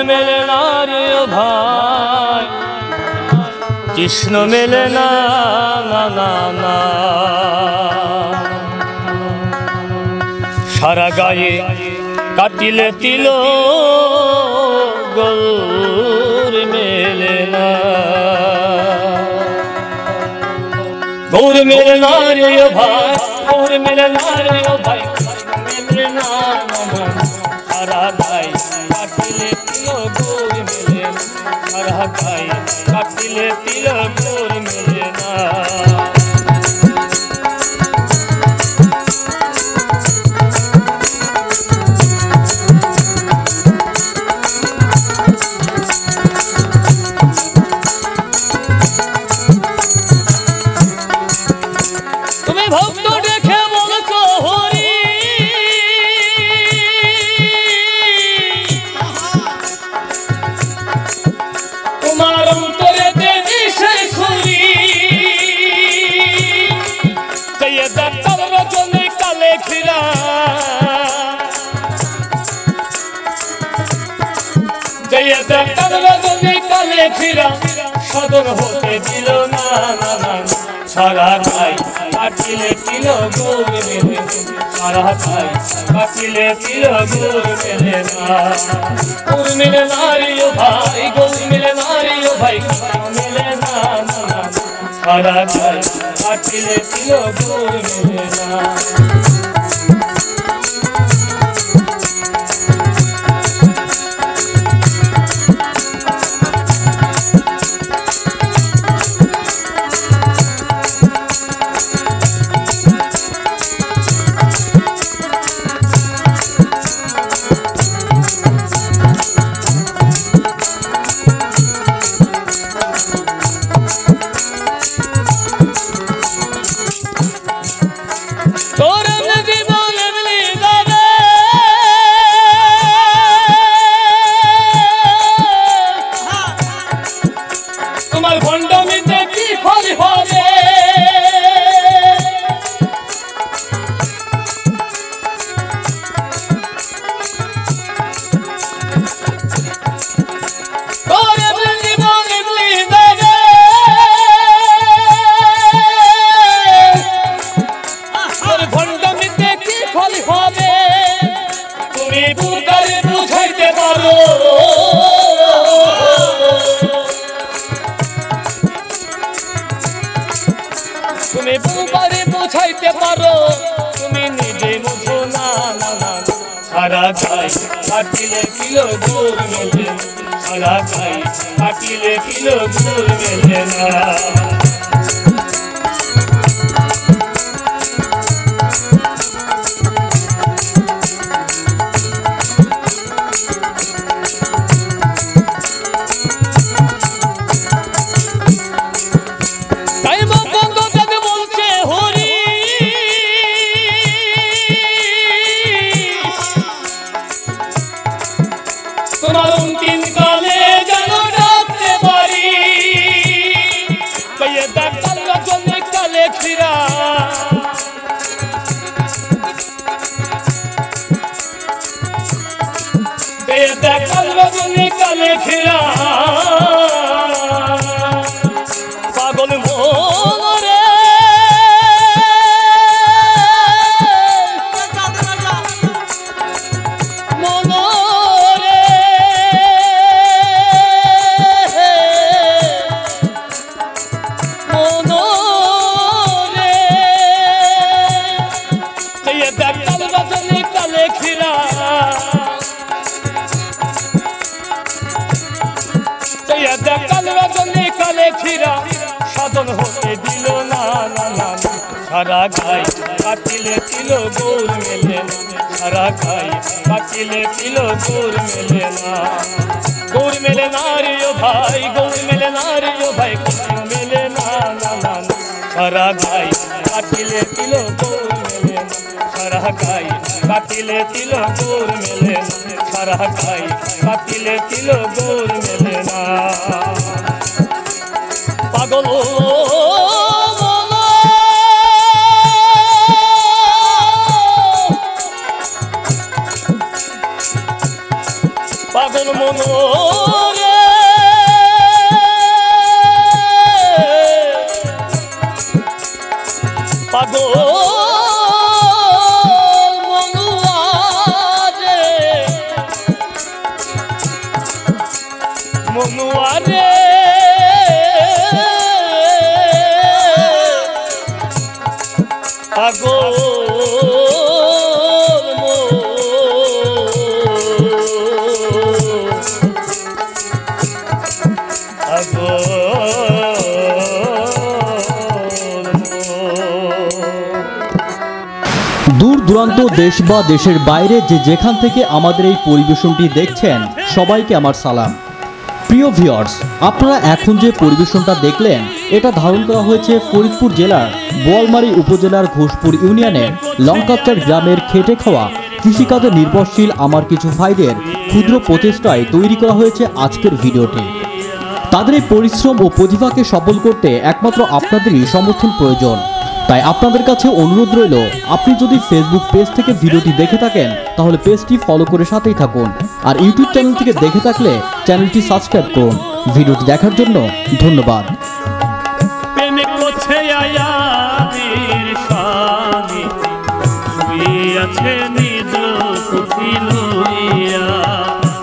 মেলে না রে ও ভাই, কৃষ্ণ মেলে না না না না। সারা গায়ে কাটিলে তিল গৌর মেলে না, গৌর মেলে না রে ও ভাই, গৌর মেলে না রে ও ভাই, মেলে না না। সারা গায়ে কাটিলে তিল গৌর মেলে না, সারা গায়ে কাটিলে তিল গৌর মেলে না। সদর হতে দিল না না না। সারা গায়ে কাটিলে তিল গৌর মেলে, সারা গায়ে কাটিলে তিল গৌর মেলে না। গৌর মেলে না রে ও ভাই, গৌর মেলে না রে ও ভাই, মেলে না না না। সারা গায়ে কাটিলে তিল গৌর মেলে না। তুমি বুবারে বুঝাইতে পারো, তুমি নিজে বুঝো না না না। সারা গায়ে কাটিলে তিল গৌর মেলে, সারা গায়ে কাটিলে তিল গৌর মেলে না। পাগল মোরে মনোরে মনোরে দেখাল রজনী কালে খিরা, দেখাল রজনী কালে খিরা, সাধন হতে দিল না না না। সারা গায়ে কাটিলে তিল গৌর মেলে না, সারা গায়ে কাটিলে তিল গৌর মেলে না। গৌর মেলে না রে ও ভাই, গৌর মেলে না রে ও ভাই, মেলে না না না। সারা গায়ে কাটিলে তিল গৌর মেলে না, সারা গায়ে কাটিলে তিল গৌর মেলে না, সারা গায়ে কাটিলে তিল গৌর মেলে না। পাগল পাগল মন রে পাগল মনুয়া রে মনুয়া রে পাগল দূর দূরান্ত দেশ বা দেশের বাইরে যে যেখান থেকে আমাদের এই পরিবেশনটি দেখছেন সবাইকে আমার সালাম। প্রিয় ভিউয়ার্স, আপনারা এখন যে পরিবেশনটা দেখলেন এটা ধারণ করা হয়েছে ফরিদপুর জেলার বোয়ালমারী উপজেলার ঘোষপুর ইউনিয়নের লঙ্কাচার গ্রামের খেটে খাওয়া কৃষিকাজে নির্ভরশীল আমার কিছু ভাইদের ক্ষুদ্র প্রচেষ্টায় তৈরি করা হয়েছে আজকের ভিডিওটি। তাদের এই পরিশ্রম ও প্রতিভাকে সফল করতে একমাত্র আপনাদেরই সমর্থন প্রয়োজন। তাই আপনাদের কাছে অনুরোধ রইল, আপনি যদি ফেসবুক পেজ থেকে ভিডিওটি দেখে থাকেন তাহলে পেজটি ফলো করে সাথেই থাকুন, আর ইউটিউব চ্যানেল থেকে দেখে থাকলে চ্যানেলটি সাবস্ক্রাইব করুন। ভিডিওটি দেখার জন্য ধন্যবাদ। প্রেমে কোছে আয়া বীর স্বামী শুয়ে আছেন